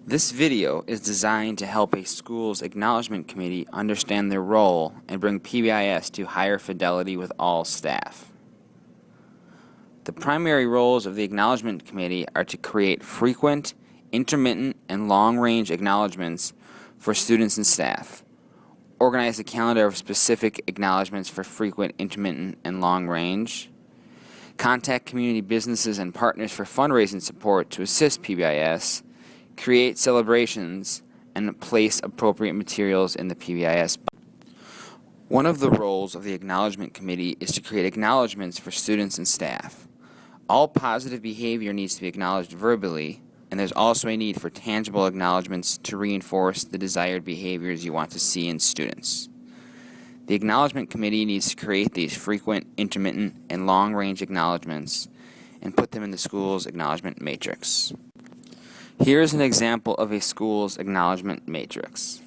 This video is designed to help a school's Acknowledgement Committee understand their role and bring PBIS to higher fidelity with all staff. The primary roles of the Acknowledgement Committee are to create frequent, intermittent, and long-range acknowledgments for students and staff, organize a calendar of specific acknowledgments for frequent, intermittent, and long-range, contact community businesses and partners for fundraising support to assist PBIS, create celebrations, and place appropriate materials in the PBIS. One of the roles of the Acknowledgement Committee is to create acknowledgments for students and staff. All positive behavior needs to be acknowledged verbally, and there's also a need for tangible acknowledgments to reinforce the desired behaviors you want to see in students. The Acknowledgement Committee needs to create these frequent, intermittent, and long-range acknowledgments and put them in the school's acknowledgement matrix. Here is an example of a school's acknowledgement matrix.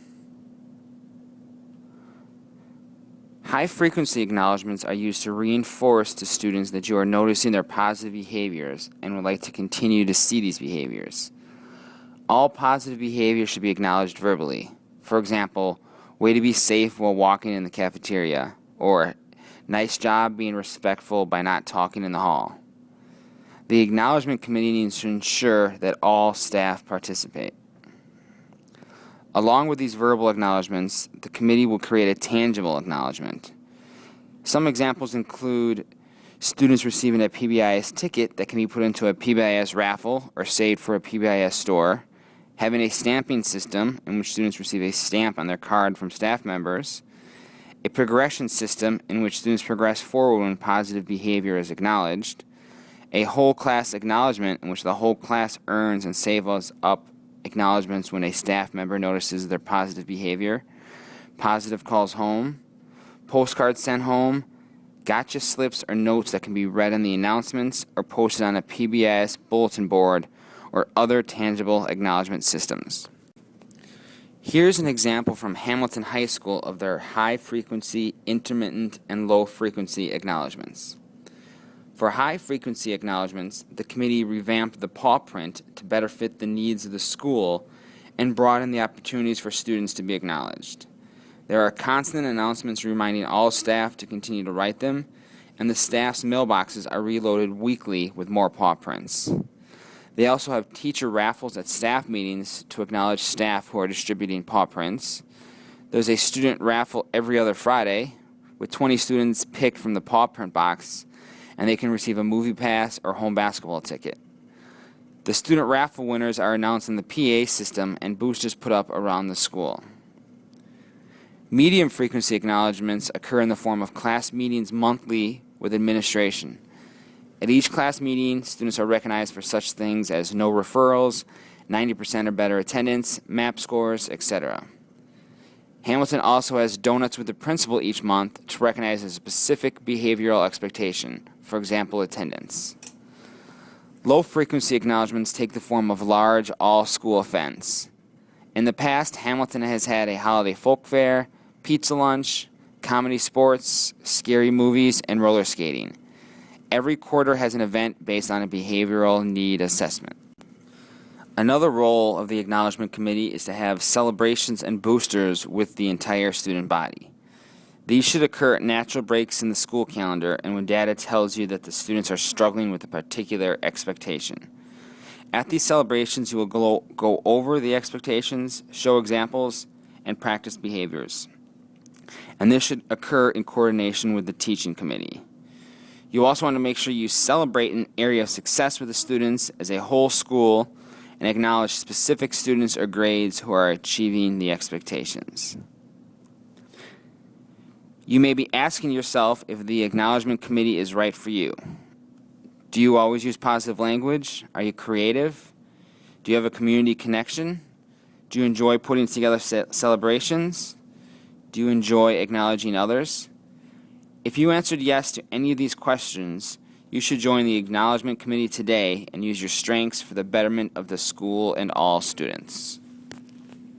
High-frequency acknowledgments are used to reinforce to students that you are noticing their positive behaviors and would like to continue to see these behaviors. All positive behavior should be acknowledged verbally. For example, way to be safe while walking in the cafeteria, or nice job being respectful by not talking in the hall. The Acknowledgement Committee needs to ensure that all staff participate. Along with these verbal acknowledgments, the committee will create a tangible acknowledgement. Some examples include students receiving a PBIS ticket that can be put into a PBIS raffle or saved for a PBIS store, having a stamping system in which students receive a stamp on their card from staff members, a progression system in which students progress forward when positive behavior is acknowledged, a whole class acknowledgement in which the whole class earns and saves up acknowledgments when a staff member notices their positive behavior, positive calls home, postcards sent home, gotcha slips or notes that can be read in the announcements or posted on a PBIS bulletin board or other tangible acknowledgement systems. Here's an example from Hamilton High School of their high-frequency, intermittent, and low-frequency acknowledgments. For high-frequency acknowledgments, the committee revamped the paw print to better fit the needs of the school and broaden the opportunities for students to be acknowledged. There are constant announcements reminding all staff to continue to write them, and the staff's mailboxes are reloaded weekly with more paw prints. They also have teacher raffles at staff meetings to acknowledge staff who are distributing paw prints. There's a student raffle every other Friday, with 20 students picked from the paw print box, and they can receive a movie pass or home basketball ticket. The student raffle winners are announced in the PA system and boosters put up around the school. Medium frequency acknowledgments occur in the form of class meetings monthly with administration. At each class meeting, students are recognized for such things as no referrals, 90% or better attendance, MAP scores, etc. Hamilton also has donuts with the principal each month to recognize a specific behavioral expectation, for example, attendance. Low-frequency acknowledgments take the form of large all-school events. In the past, Hamilton has had a holiday folk fair, pizza lunch, comedy sports, scary movies, and roller skating. Every quarter has an event based on a behavioral need assessment. Another role of the Acknowledgement Committee is to have celebrations and boosters with the entire student body. These should occur at natural breaks in the school calendar and when data tells you that the students are struggling with a particular expectation. At these celebrations, you will go over the expectations, show examples, and practice behaviors. And this should occur in coordination with the teaching committee. You also want to make sure you celebrate an area of success with the students as a whole school and acknowledge specific students or grades who are achieving the expectations. You may be asking yourself if the Acknowledgement Committee is right for you. Do you always use positive language? Are you creative? Do you have a community connection? Do you enjoy putting together celebrations? Do you enjoy acknowledging others? If you answered yes to any of these questions, you should join the Acknowledgement Committee today and use your strengths for the betterment of the school and all students.